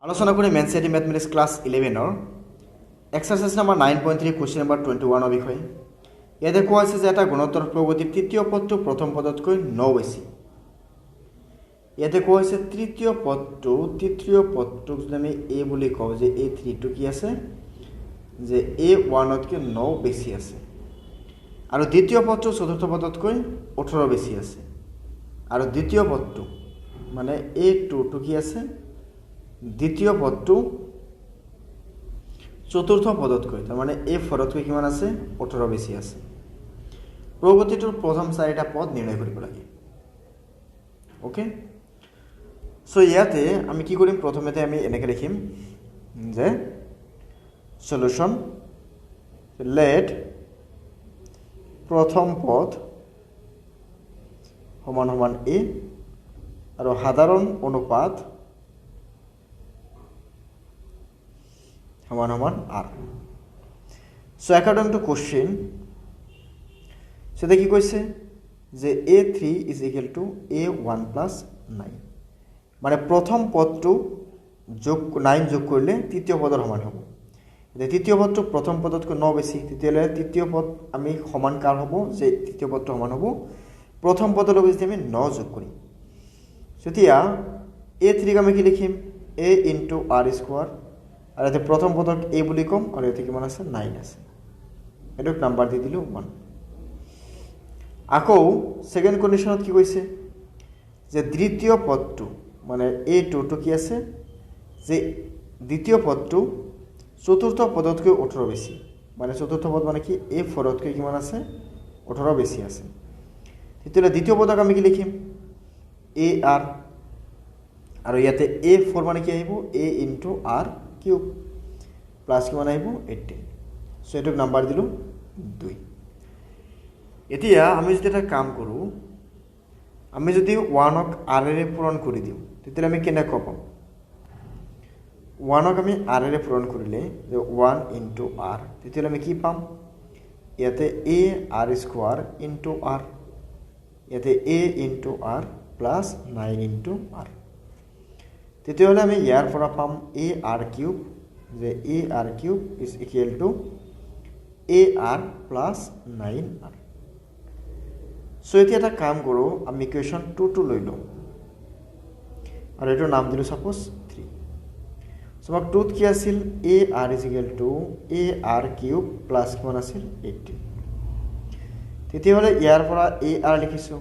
আলোচনা কৰি মেনসিটি mathematics class 11 exercise number 9.3 question number 21 বিষয় ইয়াতে কোৱা আছে যে এটা গুণোত্তৰ প্ৰগতিৰ তৃতীয় পদটো প্ৰথম পদতকৈ 9 বেছি ইয়াতে কোৱা আছে তৃতীয় পদটোক যদি আমি a বুলি কওঁ যে a3 টো কি আছে যে a1 তকৈ 9 বেছি আছে আৰু দ্বিতীয় পদটো চতুৰ্থ পদতকৈ 18 বেছি আছে আৰু দ্বিতীয় পদটো মানে a2 টো কি আছে দ্বিতীয় পদটো চতুৰ্থ পদতকৈ তাৰ মানে a4 তকৈ কিমান আছে 18 বেছি আছে প্ৰগতিটোৰ প্ৰথম চাৰিটা পদ নিৰ্ণয় কৰিব লাগে ওকে সো ইয়াতে আমি কি কৰিম প্ৰথমতে আমি এনেকৈ লিখিম যে সলিউশন লেট প্ৰথম পদ সমান সমান a আৰু সাধাৰণ অনুপাত সমান সমান r so according to question সেটা কি কইছে যে a3 is equal to a1 plus 9 মানে প্রথম পদটো যোগ 9 যোগ করলে তৃতীয় পদের সমান হবে যে তৃতীয় পদটো প্রথম পদতকৈ 9 বেশি তেতিয়ালে তৃতীয় পদ আমি সমান কার হব যে তৃতীয় পদটো সমান হব প্রথম পদৰ লগত যদি আমি 9 যোগ করি সেতিয়া a3 ক আমি কি লিখিম a into r square আর এতে প্রথম পদক a বুলি কম আর এতে কিমান আছে 9 আছে এটুক নাম্বার দি দিলো 1 আকৌ সেকেন্ড কন্ডিশনত কি কইছে যে দ্বিতীয় পদটো মানে a2 টো কি আছে যে দ্বিতীয় পদটো চতুৰ্থ পদতকৈ 18 বেছি মানে চতুৰ্থ পদ মানে কি a4 তকৈ কিমান আছে 18 বেছি আছে তেতিয়ালে দ্বিতীয় পদক আমি কি লিখিম ar আৰু ইয়াতে a4 মানে কি আহিব a into r cube plus কিমান আহিব 18 সো এটুক নাম্বার দিলো 2 এতিয়া আমি যদি এটা কাম কৰো আমি যদি 1 ক r এৰে পূৰণ কৰি দিও তেতিয়ালে আমি কেনে পাম 1 ক আমি r এৰে পূৰণ কৰিলে যে 1 into r তেতিয়ালে আমি কি পাম ইয়াতে a r square into r ইয়াতে a into r plus 9 into r তেতিয়ালে আমি ইয়াৰ পৰা পাম a r কিউব যে a r cube is equal to a r plus 9 r so এতিয়া এটা কাম কৰো আমি ইকুয়েশন 2 টো লৈ লও আৰু এটো নাম দিলো সাপোজ 3 সো আমাক 2 কি আছিল a r is equal to a r cube plus কিমান আছিল 18 তেতিয়ালে ইয়াৰ পৰা a r লিখিছো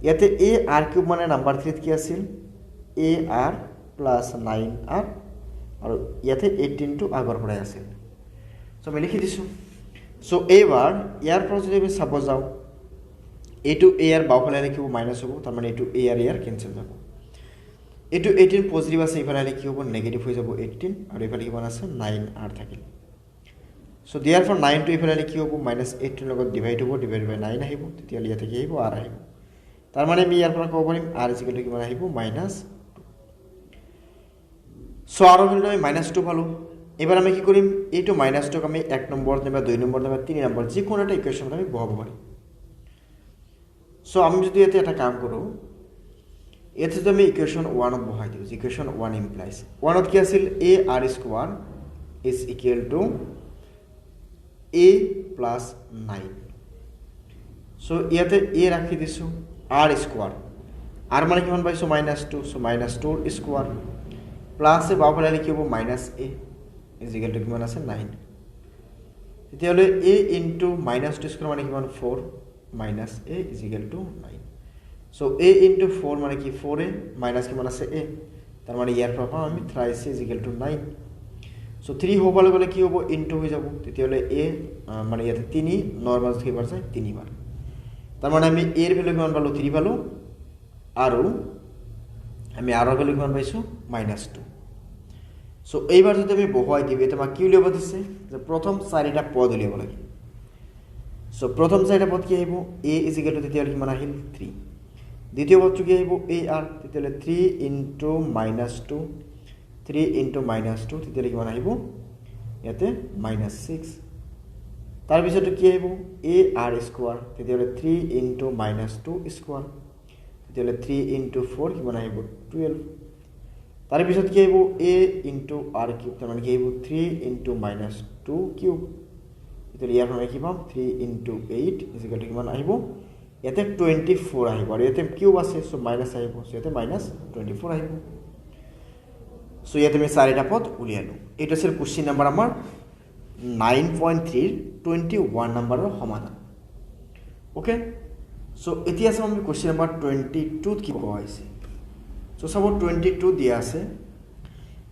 ইয়াতে a r কিউব মানে নাম্বাৰ 3 কি আছিল a r plus 9 r আৰু ইয়াতে 18 টো আগৰ পৰাই আছিল সো আমি লিখি দিছো সো এবাৰ ইয়াৰ পৰা যদি আমি সাপোজ যাও a2 a r বাওফালে লিখিব মাইনাস হ'ব তাৰ মানে a2 a r year cancel যাব a2 18 পজিটিভ আছে ইফালে লিখি হ'ব নেগেটিভ হৈ যাব 18 আৰু ইফালে কিমান আছে 9 r থাকিল সো therefore 9 টো ইফালে লিখি হ'ব -18 লগত ডিভাইড হ'ব ডিভাইড বাই 9 আহিব তেতিয়া ইয়াতে কি আহিব r আহিব তাৰ মানে আমি ইয়াৰ পৰা ক'ব পাৰিম r = কিমান আহিব -2 সো r ভ্যালু আমি -2 পালো এবাৰ আমি কি কৰিম a2 -2 ক আমি 1 নম্বৰ বা 2 নম্বৰ বা 3 নম্বৰ যি কোনো এটা ইকুয়েশনত আমি বহাব পাৰিম সো আমি যদি এটা কাম কৰো এতে যদি আমি ইকুয়েশন 1 ত বহাই দিও ইকুয়েশন 1 ইমপ্লাইজ 1 ত কি আছিল a r square is equal to a plus 9 so ইয়াতে a রাখি দিছো r স্কয়ার r মানে কিমান পাইছো -2 সো -2 স্কয়ার প্লাস এ বাওফালে লিখিব -a is equal to কিমান আছে 9 তেতিয়ালে a into -2 স্কয়ার মানে কিমান 4 minus a is equal to 9 so a into 4 মানে কি 4a minus কিমান আছে a তাৰ মানে ইয়াৰ পৰা আমি 3c is equal to 9 so 3 হ'বলৈ গলে কি হ'ব into হৈ যাব তেতিয়ালে a মানে ইয়াতে 3 নরমাল কি বাৰ যায় 3 বাৰ তাৰ মানে আমি a এৰ ভ্যালু কিমান পালো 3 পালো আৰু আমি r এৰ ভ্যালু কিমান পাইছো -2 so এইবাৰ যদি আমি বহাই দিও এটা কি উলিয়াব দিছে যে প্ৰথম চাৰিটা পদ উলিয়াব লাগে সো প্রথম সাইডে পদ কি আহিব a is equal to তেতিয়ালে কিমান আহিল 3 দ্বিতীয় পদটো কি আহিব ar তেতিয়ালে 3 into -2 3 into -2 তেতিয়ালে কিমান আহিব ইয়াতে -6 তাৰ পিছটো কি আহিব ar স্কয়ার তেতিয়ালে 3 into -2 স্কয়ার তেতিয়ালে 3 into 4 কিমান আহিব 12 তার পিছত কি আহিব a ইনটু r কিউব তার মানে কি আহিব 3 ইনটু মাইনাস 2 কিউব এটাৰ ইয়াৰ মানে কি পাম 3 ইনটু 8 ইকুয়াল টু কিমান আহিব ইয়াতে 24 আহিব আৰু ইয়াতে কিউব আছে সো মাইনাস আহিব সো ইয়াতে মাইনাস 24 আহিব সো ইয়াতে আমি চাৰিটা পদ উলিয়ালো এটা আছিল কোশ্চেন নাম্বাৰ আমাৰ 9.3 21 নম্বৰৰ সমাধান ওকে সো এতিয়া চাম আমি কোশ্চেন নাম্বাৰ 22 কি কোৱা হৈছে সো সব 22 দিয়া আছে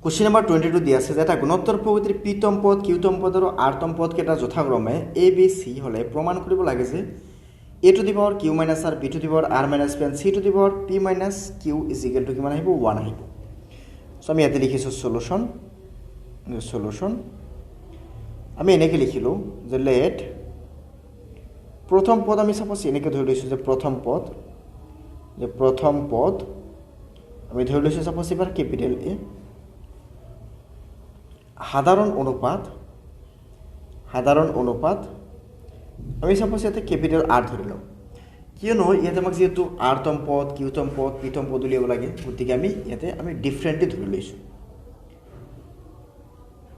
কোশ্চেন নাম্বাৰ 22 দিয়া আছে যে এটা গুণোত্তৰ প্ৰকৃতিৰ পিতম পদ কিউতম পদ আৰু আৰতম পদ কেটা যথাক্ৰমে a b c হলে প্ৰমাণ কৰিব লাগে যে a to the power q minus r b to the power r minus p and c to the power p minus q is equal to কিমান আহিব 1 আহিব সো আমি ইয়াতে লিখিছো সলিউশন আমি এনেকে লিখিলো যে লেট প্রথম পদ আমি সাপোজ এনেকে ধৰি লৈছো যে প্ৰথম পদ আমি ধৰি লৈছো সাপোজ এবাৰ ক্যাপিটাল A সাধাৰণ অনুপাত আমি সাপোজ ইয়াতে ক্যাপিটাল R ধৰিলো কিয়নো ইয়াতে আমাক যেহেতু আৰতম পদ কিউতম পদ পিতম পদ উলিয়াব লাগে গতিকে আমি ইয়াতে ডিফাৰেন্টলি ধৰি লৈছো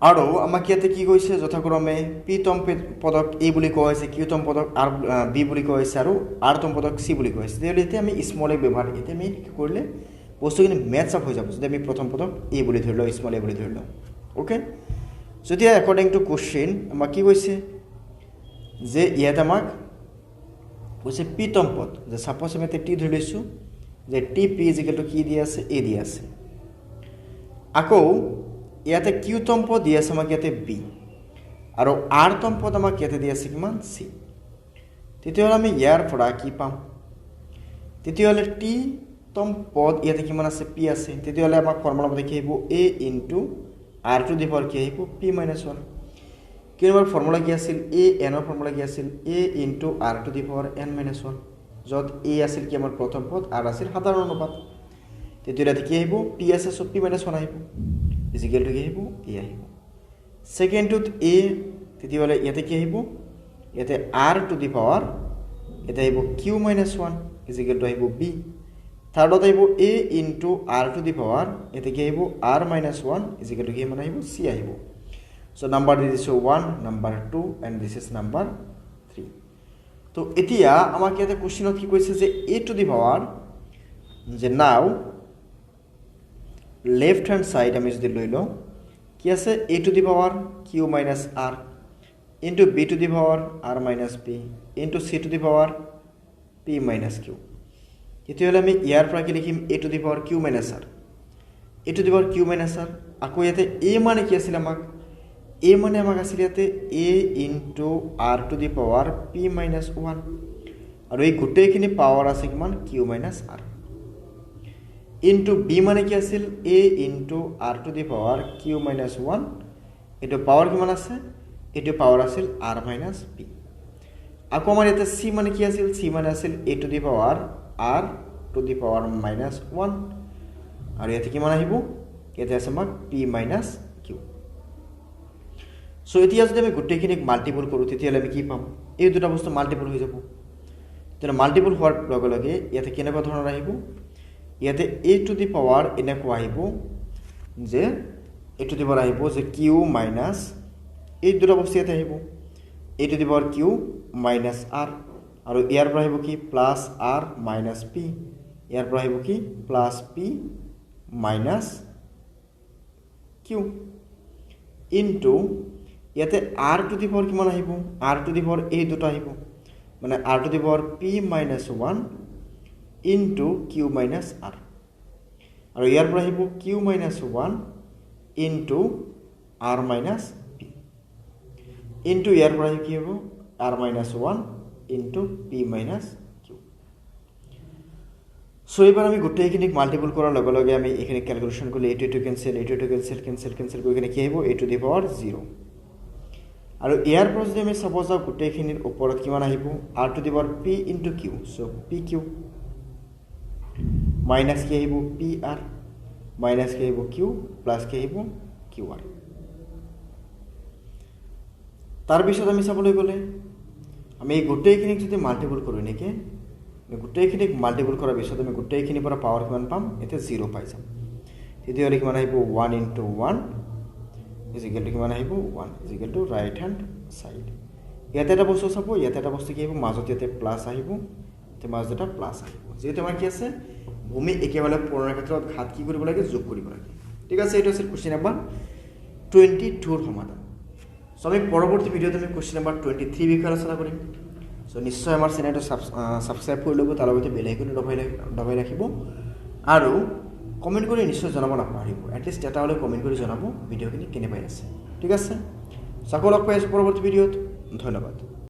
আৰু আমাক ইয়াতে কি কৈছে যথাক্ৰমে পিতম পদক a বুলি কোৱা হৈছে কিউতম পদক r b বুলি কোৱা হৈছে আৰু আৰতম পদক c বুলি কোৱা হৈছে তেতিয়াহ'লে এতিয়া আমি স্মল a ব্যৱহাৰ এতিয়া আমি কি কৰিলে বস্তুখিনি মেটচ আপ হৈ যাব যদি আমি প্ৰথম পদক a বুলি ধৰি লওঁ স্মল a বুলি ধৰি লওঁ ওকে যদি অ্যাকর্ডিং টু কোশ্চেন আমাক কি কৈছে যে ইয়াতে আমাক কৈছে পিতম পদ যে সাপোজ আমি টি ধৰি লৈছো যে T P is equal to কি দিয়া আছে a দিয়া আছে আকৌ ইয়াতে কিউতম পদ দিয়া আছে আমাক ইয়াতে b আৰু আৰতম পদ আমাক ইয়াতে দিয়া আছে কিমান c তেতিয়াহ'লে আমি ইয়াৰ পৰা কি পাম তেতিয়াহ'লে টি তম পদ ইয়াতে কিমান আছে p আছে তেতিয়াহ'লে আমাক ফৰ্মুলা মতে কি আহিব a into r to the power কি আহিব p minus 1 কিমান ফৰ্মুলা কি আছিল a n ৰ ফৰ্মুলা কি আছিল a into r to the power n minus 1 যত a আছিল কি আমাৰ প্ৰথম পদ r আছিল সাধাৰণ অনুপাত তেতিয়াহ'লে কি আহিব p আছে সো p minus 1 আহিব is equal to কি আহিব a আহিব সেকেন্ডত a তেতিয়াহ'লে ইয়াতে কি আহিব ইয়াতে r টু দি পাৱাৰ এটা আহিব q minus 1 is equal to আহিব b থাৰ্ডত আহিব a into r to the power এতে কি আহিব r minus 1 is equal to কি মানে আহিব c আহিব সো নাম্বার দিছ 1 number 2 and this is number 3 তো এতিয়া আমাক ইয়াতে কোশ্চেনত কি কৈছে যে a টু দি পাৱাৰ যে নাও লেফট হ্যান্ড সাইড আমি যদি লৈ লওঁ কি আছে a to the power q minus r into b to the power r minus p into c to the power p minus q তেতিয়াহ'লে আমি ইয়াৰ পৰা কি লিখিম a to the power q minus r a to the power q minus r আকৌ ইয়াতে a মানে কি আছিল আমাক a মানে আমাক আছিল ইয়াতে a into r to the power p minus 1 আৰু এই গোটেইখিনি পাৱাৰ আছে কিমান q minus r into b মানে কি আছিল a into r to the power q minus 1 এটো পাৱাৰ কিমান আছে এটো পাৱাৰ আছিল r minus p আকৌ আমাৰ ইয়াতে c মানে কি আছিল c মানে আছিল a to the power r to the power minus 1 আৰু ইয়াতে কিমান আহিব ইয়াতে আছে আমাক p minus q সো এতিয়া যদি আমি গোটেইখিনিক মাল্টিপল কৰো তেতিয়াহ'লে আমি কি পাম এই দুটা বস্তু মাল্টিপল হৈ যাব তেনে মাল্টিপল হোৱাৰ লগে লগে ইয়াতে কেনেকুৱা ধৰণৰ আহিব ইয়াতে a to the power এনেকুৱা আহিব যে a to the power আহিব যে q minus এই দুটা বস্তু ইয়াতে আহিব a to the power q minus r আৰু ইয়াৰ পৰা আহিব কি প্লাস r minus p ইয়াৰ পৰা আহিব কি plus p minus q into ইয়াতে r to the power কিমান আহিব r to the power এই দুটা আহিব মানে r to the power p minus 1 into q minus r আৰু ইয়াৰ পৰা আহিব q minus 1 into r minus p into ইয়াৰ পৰা কি হ'ব r minus 1 into p minus q so এবাৰ আমি গোটেইখিনিক মাল্টিপল কৰাৰ লগে লগে আমি এখানে ক্যালকুলেশন কৰিলে a2 ক্যান্সেল কৰি কিনে কি আহিব a to the power 0 আৰু ইয়াৰ পৰা যদি আমি সাপোজ গোটেইখিনিৰ ওপৰত কিমান আহিব r to the power p into q so pq minus কি আহিব pr মাইনাস কি আহিব q প্লাস কি আহিব qr তাৰ পিছত আমি চাবলৈ গলে আমি এই গোটেইখিনিক যদি মাল্টিপল কৰো নেকি গোটেইখিনিক মাল্টিপল কৰাৰ পিছত আমি গোটেইখিনিৰ পৰা পাৱাৰ কিমান পাম এতে 0 পাই যাম তেতিয়াহ'লে কিমান আহিব 1 into 1 is equal to কিমান আহিব 1 is equal to right hand side ইয়াতে এটা বস্তু চাব ইয়াতে এটা বস্তু কি আহিব মাজত ইয়াতে প্লাস আহিব তে মাজত এটা প্লাস আহিব যেহেতু আমাৰ কি আছে ভূমি একেবাৰে পূৰণৰ ক্ষেত্ৰত ঘাত কি কৰিব লাগে যোগ কৰিব লাগে ঠিক আছে এটা আছিল কোশ্চেন নাম্বাৰ 22 ৰ সমাধান সো আমি পৰৱৰ্তী ভিডিওতে আমি কোশ্চেন নাম্বাৰ 23 বিষয়ে আলোচনা কৰিম সো নিশ্চয় আমাৰ চেনেলটো সাবস্ক্ৰাইব কৰি ল'ব তাৰ লগতে বেল আইকনটো দবাই ৰাখিব আৰু কমেন্ট কৰি নিশ্চয় জনাব নাপাহৰিব এটলিষ্ট এটা হলে কমেন্ট কৰি জনাব ভিডিওখিনি কেনে পাই আছে ঠিক আছে সকলো লগ পাই আছো পৰৱৰ্তী ভিডিওত ধন্যবাদ